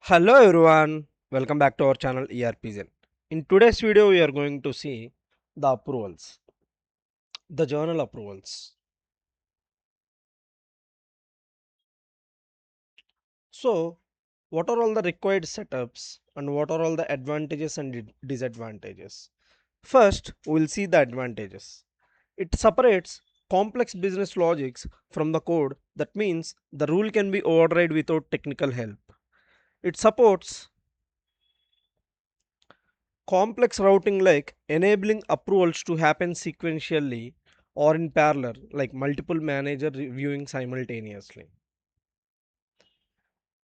Hello everyone, welcome back to our channel ERPZEN. In today's video, we are going to see the approvals, the journal approvals. So, what are all the required setups and what are all the advantages and disadvantages? First, we'll see the advantages. It separates complex business logics from the code. That means the rule can be override without technical help. It supports complex routing like enabling approvals to happen sequentially or in parallel like multiple manager reviewing simultaneously.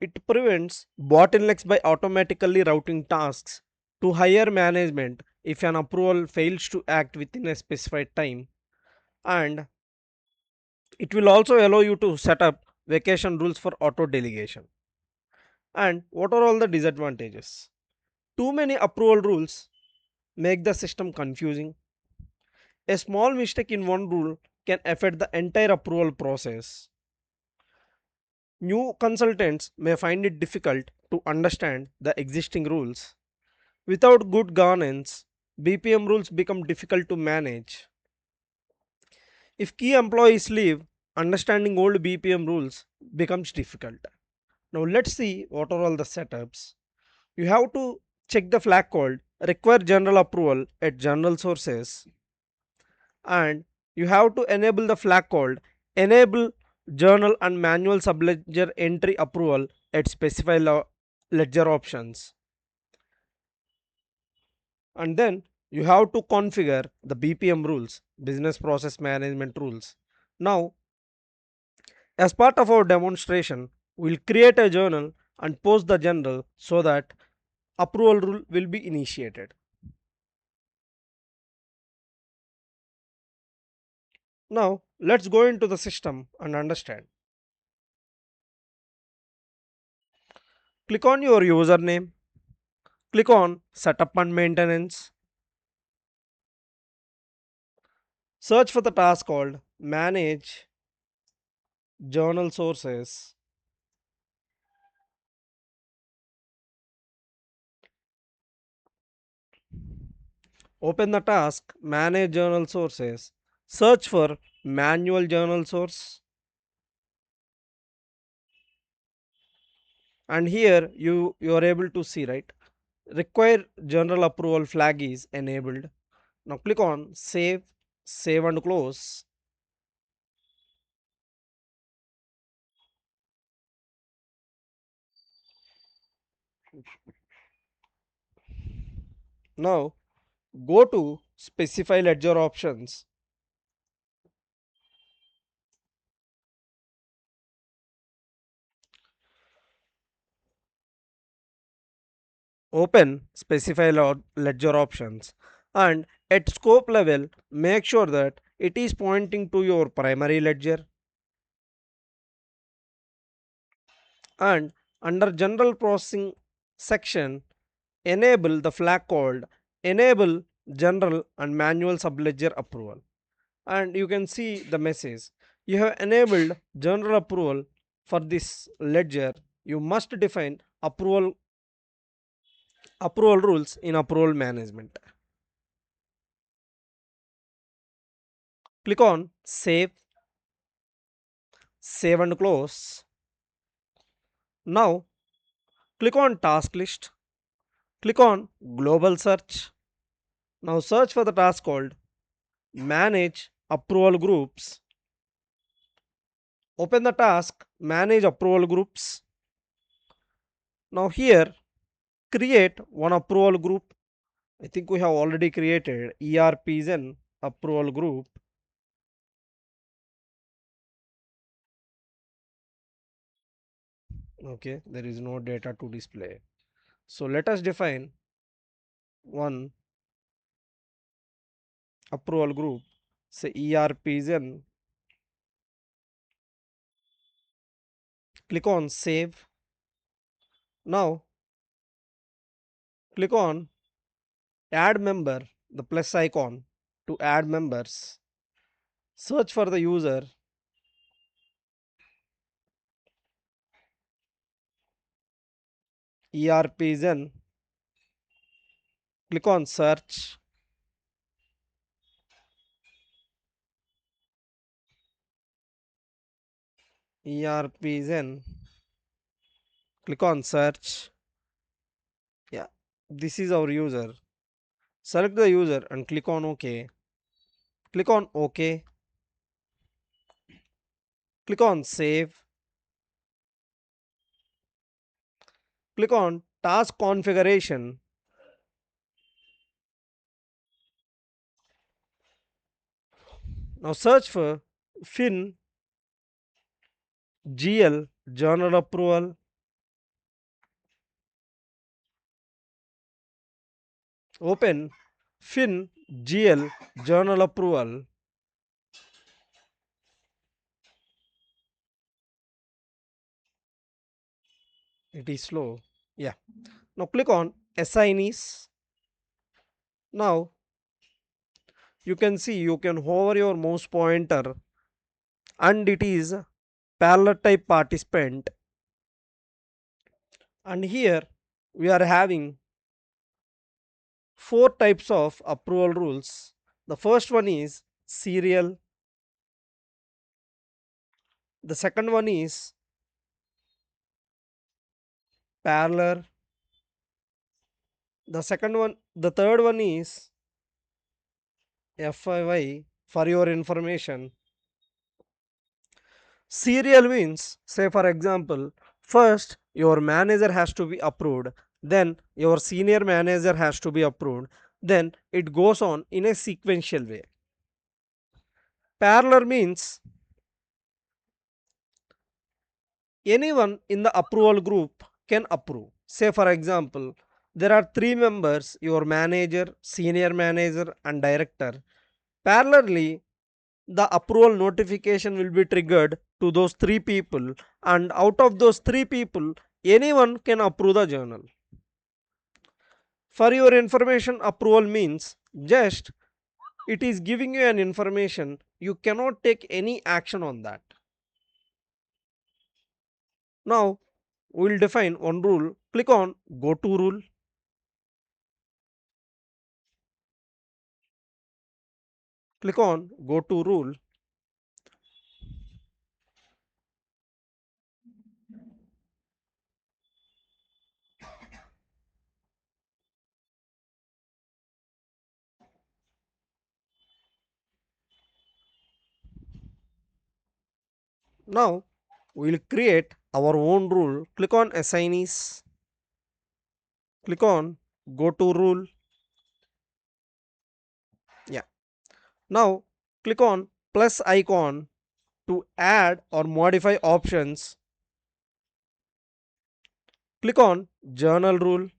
It prevents bottlenecks by automatically routing tasks to higher management if an approval fails to act within a specified time, and it will also allow you to set up vacation rules for auto delegation. And what are all the disadvantages? Too many approval rules make the system confusing. A small mistake in one rule can affect the entire approval process. New consultants may find it difficult to understand the existing rules. Without good governance, BPM rules become difficult to manage. If key employees leave, understanding old BPM rules becomes difficult. Now let's see what are all the setups. You have to check the flag called require general approval at general sources, and you have to enable the flag called enable journal and manual subledger entry approval at specified ledger options, and then you have to configure the BPM rules, business process management rules. Now, as part of our demonstration, we'll create a journal and post the general so that approval rule will be initiated. Now let's go into the system and understand. Click on your username. Click on Setup and Maintenance. Search for the task called Manage Journal Sources. Open the task Manage Journal Sources. Search for Manual Journal Source. And here you are able to see, right? Require Journal Approval flag is enabled. Now click on Save and Close. Now go to Specify Ledger Options. Open Specify Ledger Options, and at scope level make sure that it is pointing to your primary ledger, and under General Processing section enable the flag called Enable General and Manual Subledger Approval, and you can see the message you have enabled general approval for this ledger. You must define approval rules in approval management. Click on Save and Close. Now click on Task List. Click on Global Search. Now search for the task called Manage Approval Groups. Open the task Manage Approval Groups. Now here create one approval group. I think we have already created ERPZEN approval group. Okay, there is no data to display. So let us define one approval group, say ERPZEN. Click on Save. Now click on Add Member, the plus icon to add members. Search for the user. ERPZEN, click on search. ERPZEN, click on search. Yeah, this is our user. Select the user and click on OK. Click on OK. Click on save. Click on task configuration. Now search for fin GL journal approval. Open fin GL journal approval. It is slow. Yeah. Now click on assignees. Now you can see you can hover your mouse pointer and it is parallel type participant, and here we are having four types of approval rules. The first one is serial, the second one is parallel, the third one is FIY. For your information, serial means, say for example, first your manager has to be approved, then your senior manager has to be approved, then it goes on in a sequential way. Parallel means anyone in the approval group can approve. Say for example, there are three members, your manager, senior manager and director. Parallelly, the approval notification will be triggered to those three people, and out of those three people anyone can approve the journal. For your information, approval means just it is giving you an information, you cannot take any action on that. Now we will define one rule. Click on go to rule. Click on go to rule. Now we will create our own rule. Click on assignees. Click on go to rule. Yeah. Now click on plus icon to add or modify options. Click on journal rule.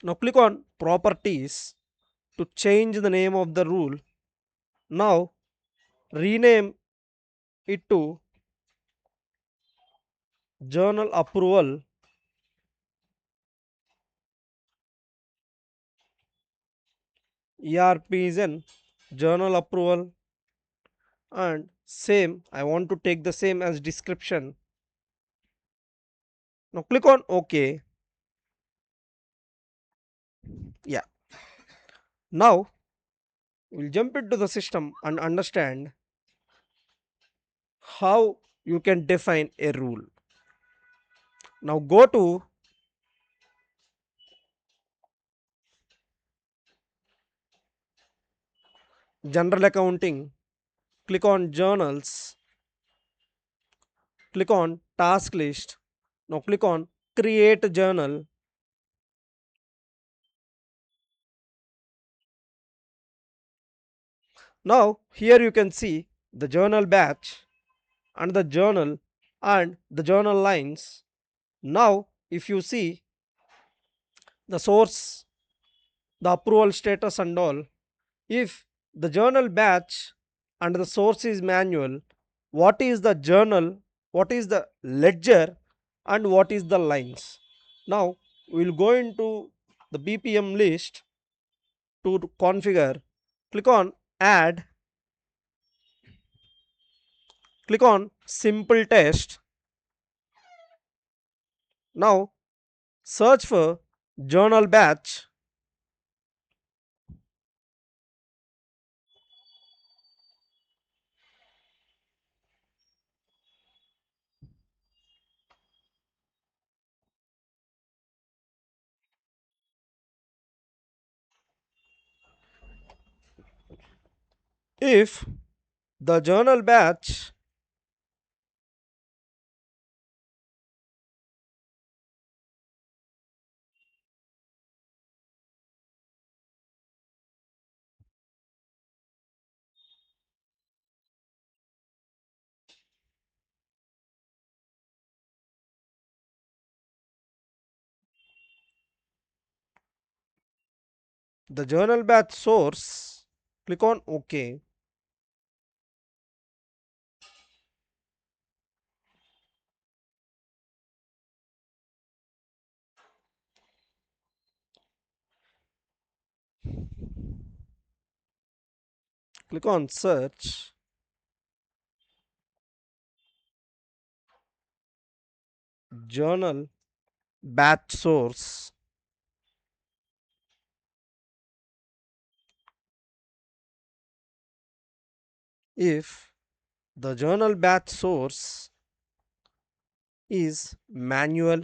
Now click on properties to change the name of the rule. Now rename it to journal approval. ERPZEN journal approval, and same I want to take the same as description. Now click on OK. Yeah. Now we'll jump into the system and understand how you can define a rule. Now go to general accounting, click on journals, click on task list. Now click on create journal. Now here you can see the journal batch and the journal lines. Now if you see the source, the approval status and all, if the journal batch and the source is manual, what is the journal, what is the ledger, and what is the lines? Now we will go into the BPM list to configure. Click on add. Click on simple test. Now search for journal batch. If the journal batch the journal batch source, click on OK. Click on search. Journal batch source. If the journal batch source is manual,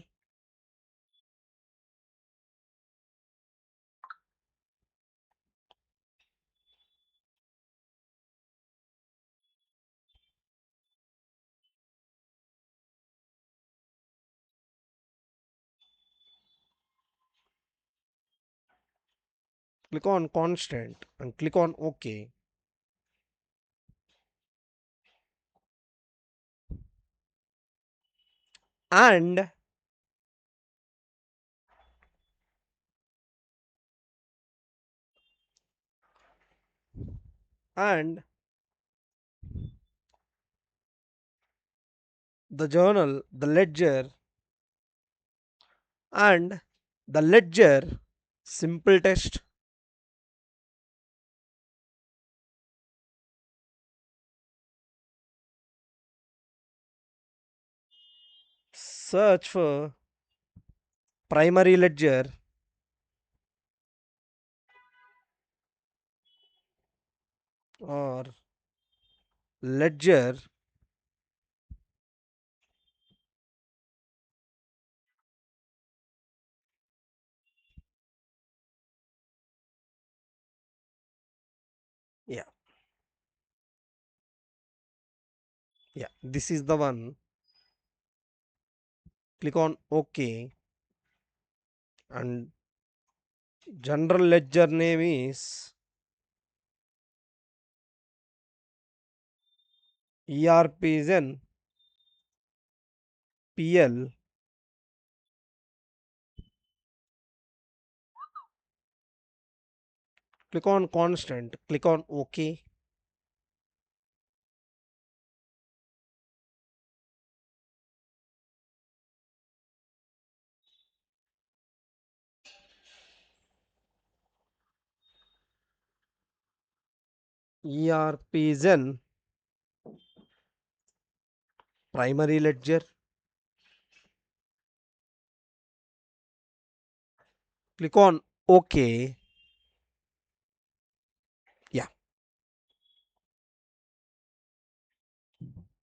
click on constant and click on OK. And and the journal, the ledger, and the ledger simple test. Search for primary ledger or ledger. Yeah, yeah, this is the one. Click on OK. And general ledger name is ERPZEN PL. Click on constant. Click on OK. ERPZEN primary ledger. Click on OK. Yeah.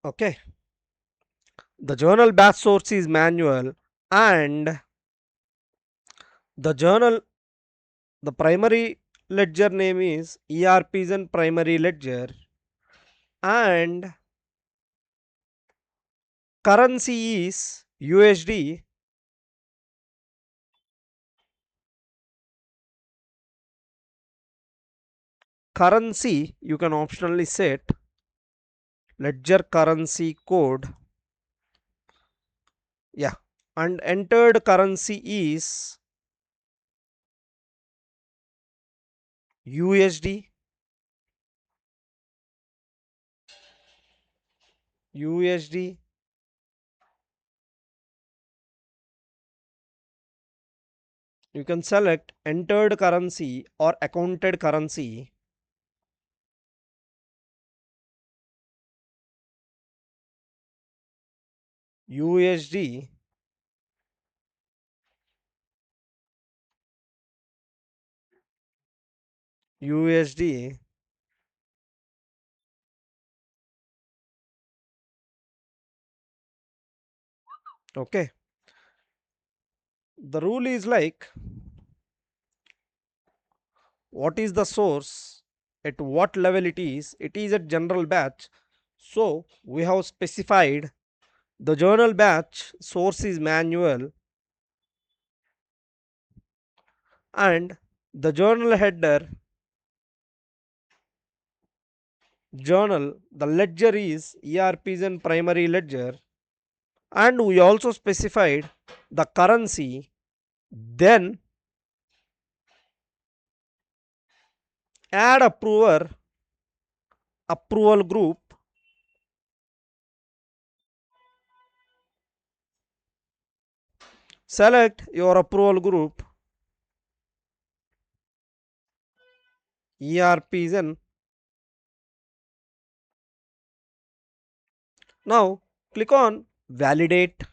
Okay. The journal batch source is manual, and the journal, the primary ledger name is ERPZEN primary ledger, and currency is USD. Currency you can optionally set ledger currency code. Yeah. And entered currency is USD. USD. You can select entered currency or accounted currency. USD, USD. Okay. The rule is like, what is the source, at what level it is at general batch. So we have specified the journal batch source is manual, and the journal header journal, the ledger is ERPZEN primary ledger, and we also specified the currency. Then add approval group, select your approval group, ERPZEN. Now click on validate.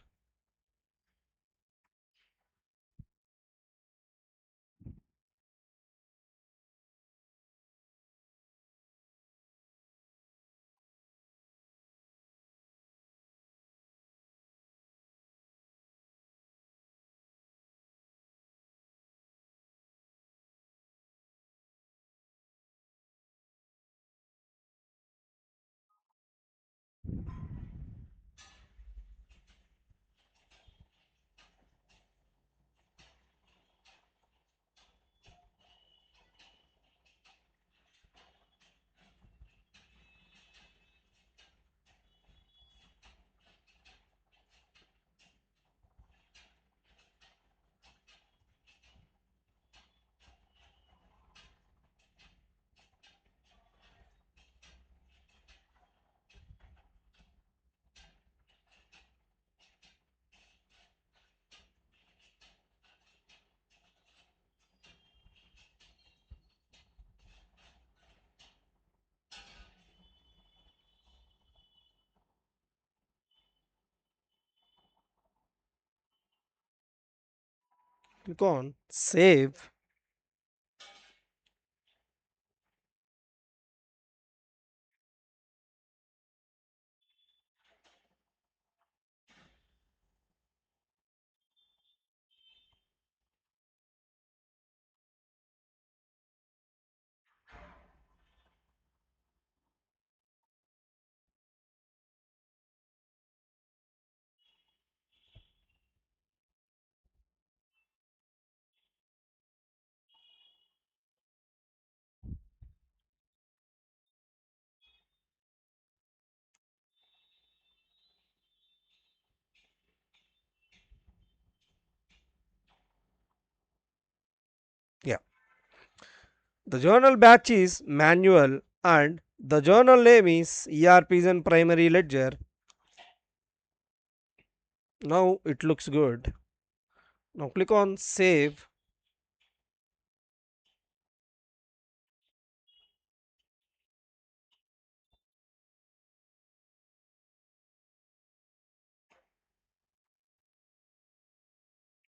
Click on save. Yeah, the journal batch is manual, and the journal name is ERPZEN primary ledger. Now it looks good. Now click on save.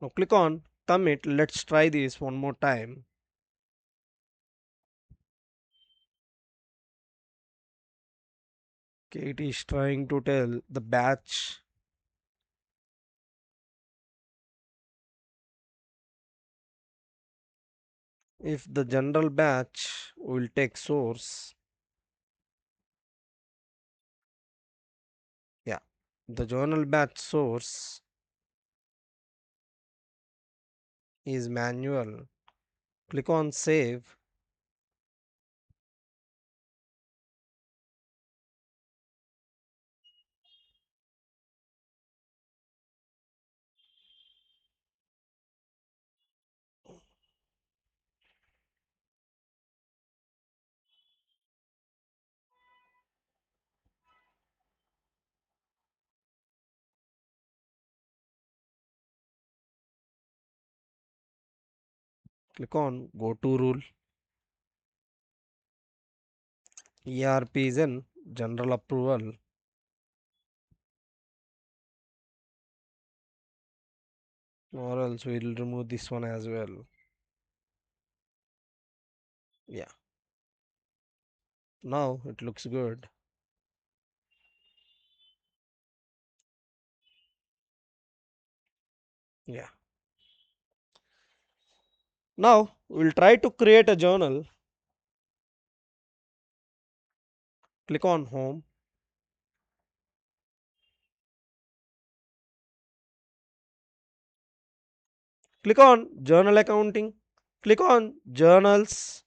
Now click on commit. Let's try this one more time. Okay, it is trying to tell the batch. If the general batch will take source, yeah, the journal batch source is manual. Click on save. Click on go to rule. ERPZEN general approval. or else we'll remove this one as well. Yeah, now it looks good. Yeah, now we'll try to create a journal. Click on home, click on journal accounting, click on journals,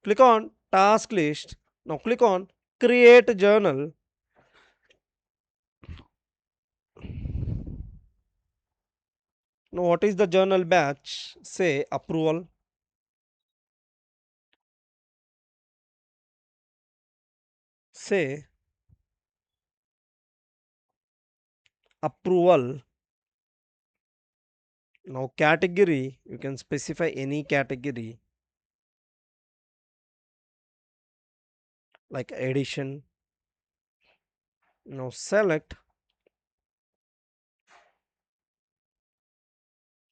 click on task list. Now click on create journal. Now what is the journal batch? Say approval. Say approval. Now category, you can specify any category like edition. Now select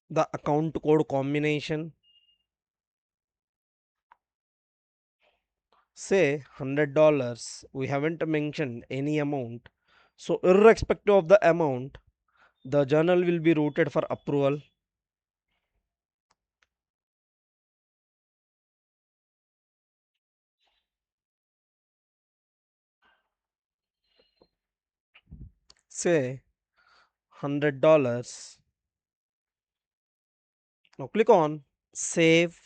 the account code combination. Say $100. We haven't mentioned any amount. So irrespective of the amount, the journal will be routed for approval. Say $100. Now click on save,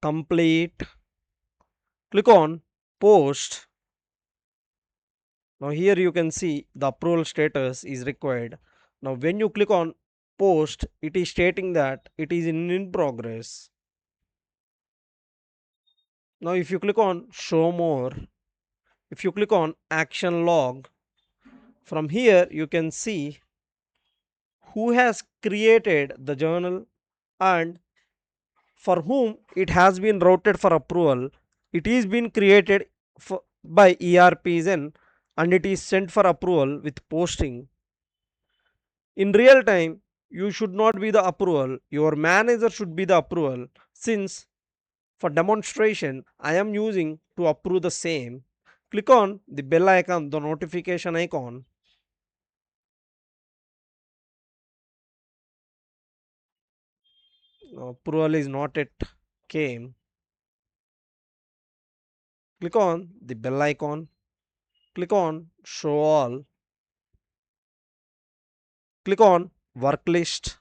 complete, click on post. Now here you can see the approval status is required. Now when you click on post, it is stating that it is in progress. Now if you click on show more, if you click on action log, from here you can see who has created the journal and for whom it has been routed for approval. It is been created by ERPZEN and it is sent for approval with posting. In real time, you should not be the approval. Your manager should be the approval. Since for demonstration, I am using to approve the same. Click on the bell icon, the notification icon. Approval is not yet came. Click on the bell icon. Click on show all. Click on worklist.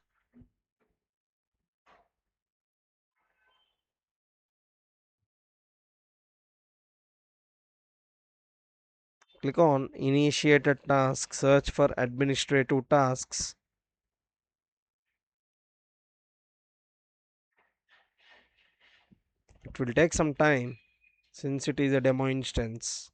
Click on initiated task. Search for administrative tasks. It will take some time since it is a demo instance.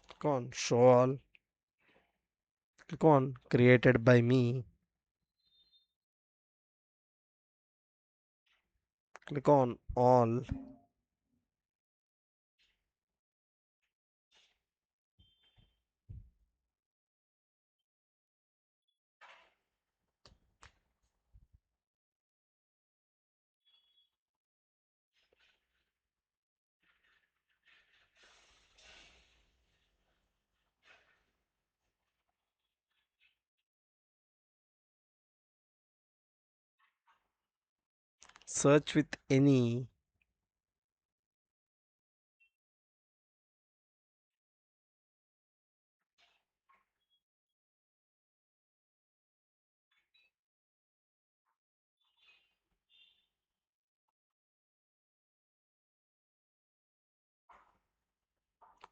Click on show all. Click on created by me. Click on all. Search with any.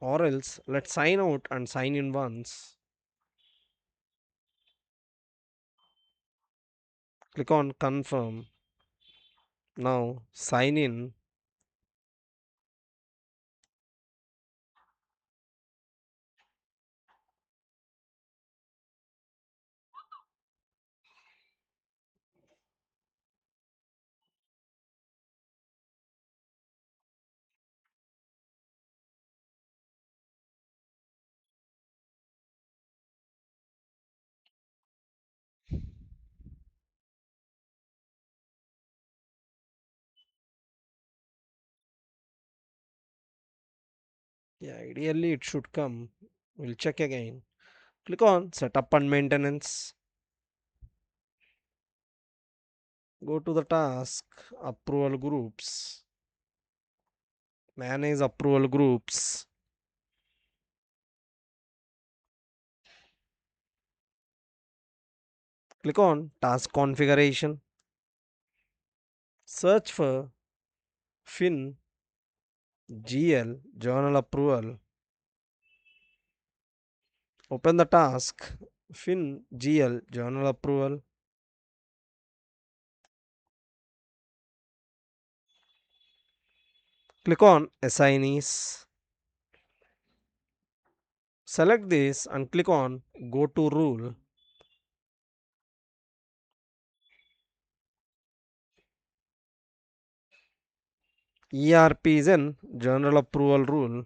Or else let's sign out and sign in once. Click on confirm. Now sign in. Yeah, ideally it should come. We'll check again. Click on setup and maintenance. Go to the task, approval groups, manage approval groups. Click on task configuration. Search for fin GL journal approval. Open the task fin GL journal approval. Click on assignees. Select this and click on go to rule. ERPZEN journal approval rule.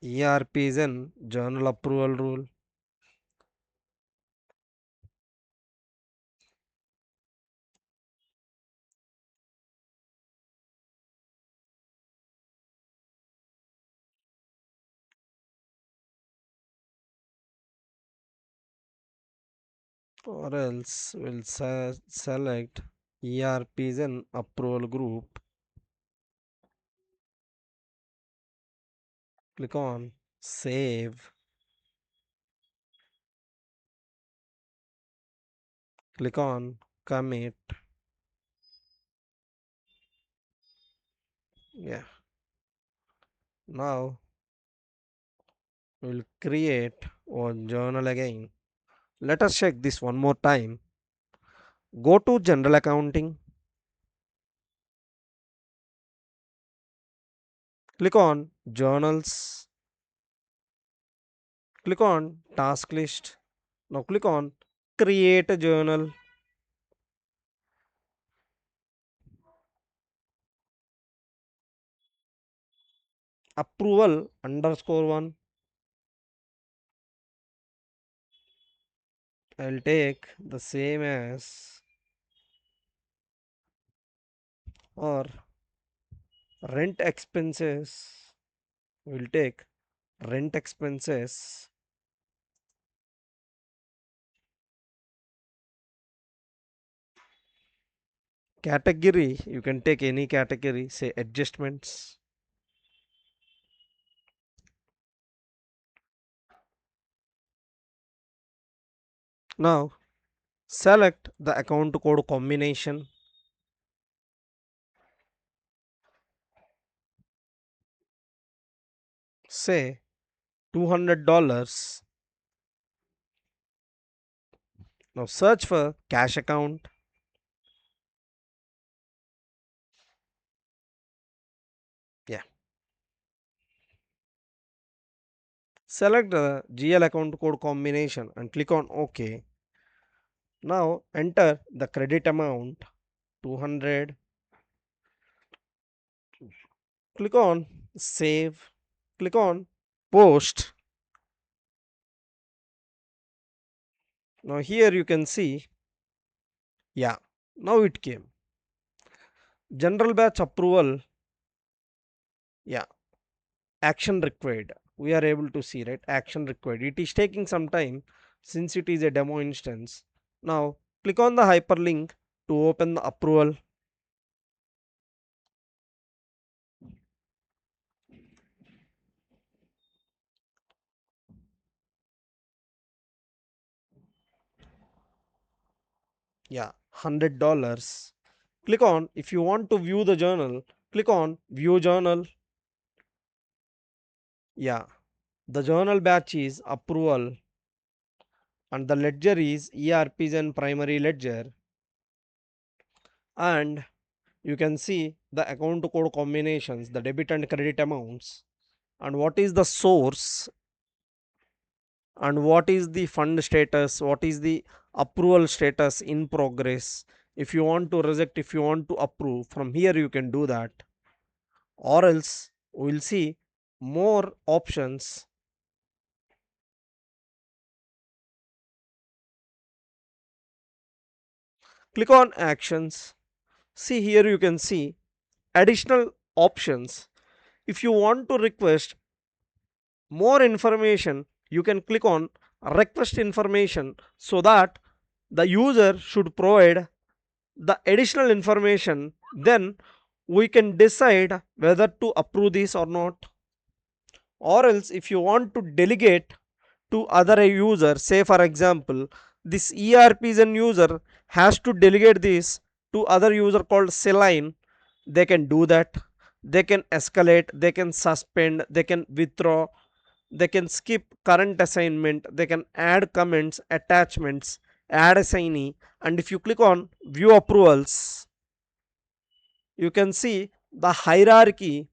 ERPZEN journal approval rule. Or else we'll select ERPZEN approval group. Click on save. Click on commit. Yeah. Now we'll create one journal again. Let us check this one more time. Go to general accounting. Click on journals. Click on task list. Now click on create a journal. Approval underscore one. I'll take the same as or rent expenses. We'll take rent expenses. Category, you can take any category, say adjustments. Now select the account code combination. Say $200. Now search for cash account. Yeah. Select the GL account code combination and click on OK. Now enter the credit amount 200. Click on save. Click on post. Now here you can see, yeah, now it came. General batch approval, yeah, action required. We are able to see, right? Action required. It is taking some time since it is a demo instance. Now click on the hyperlink to open the approval. Yeah, $100. Click on, if you want to view the journal, click on view journal. Yeah, the journal batch is approval and the ledger is ERPZEN primary ledger, and you can see the account code combinations, the debit and credit amounts, and what is the source, and what is the fund status, what is the approval status in progress. If you want to reject, if you want to approve, from here you can do that. Or else we'll see more options. Click on actions. See here you can see additional options. If you want to request more information, you can click on request information so that the user should provide the additional information. Then we can decide whether to approve this or not. Or else if you want to delegate to other user, say for example this ERPZEN user has to delegate this to other user called Celine, they can do that. They can escalate, they can suspend, they can withdraw, they can skip current assignment, they can add comments, attachments, add assignee. And if you click on view approvals, you can see the hierarchy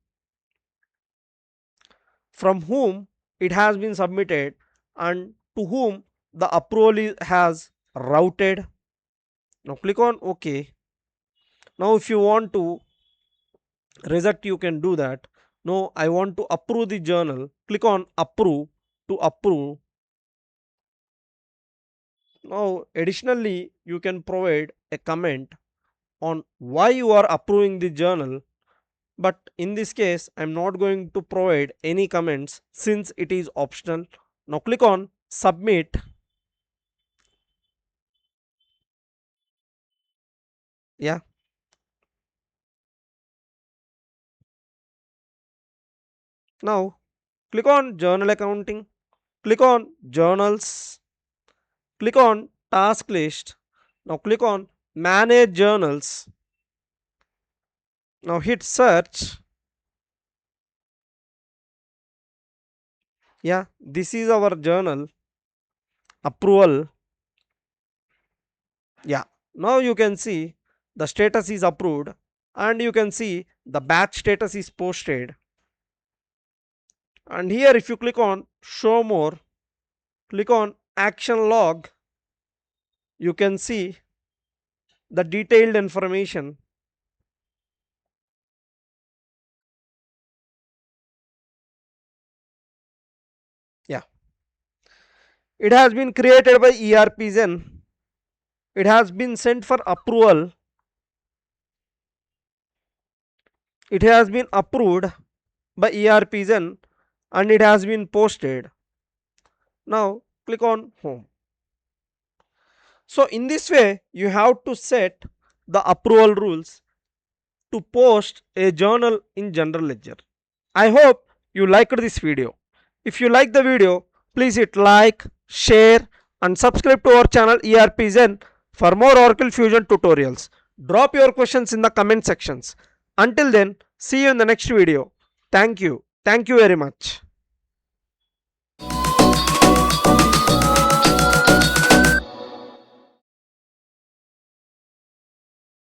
from whom it has been submitted and to whom the approval has routed. Now click on OK. Now if you want to reject, you can do that. No, I want to approve the journal. Click on approve to approve. Now additionally, you can provide a comment on why you are approving the journal. But in this case, I'm not going to provide any comments since it is optional. Now click on submit. Yeah. Now click on journal accounting. Click on journals. Click on task list. Now click on manage journals. Now hit search. Yeah, this is our journal approval. Yeah, now you can see the status is approved and you can see the batch status is posted. And here if you click on show more, click on action log, you can see the detailed information. Yeah, it has been created by ERPZEN. It has been sent for approval. It has been approved by ERPZEN and it has been posted. Now click on home. So in this way you have to set the approval rules to post a journal in general ledger. I hope you liked this video. If you like the video, please hit like, share and subscribe to our channel ERPZEN for more Oracle Fusion tutorials. Drop your questions in the comment sections. Until then, see you in the next video. Thank you. Thank you very much.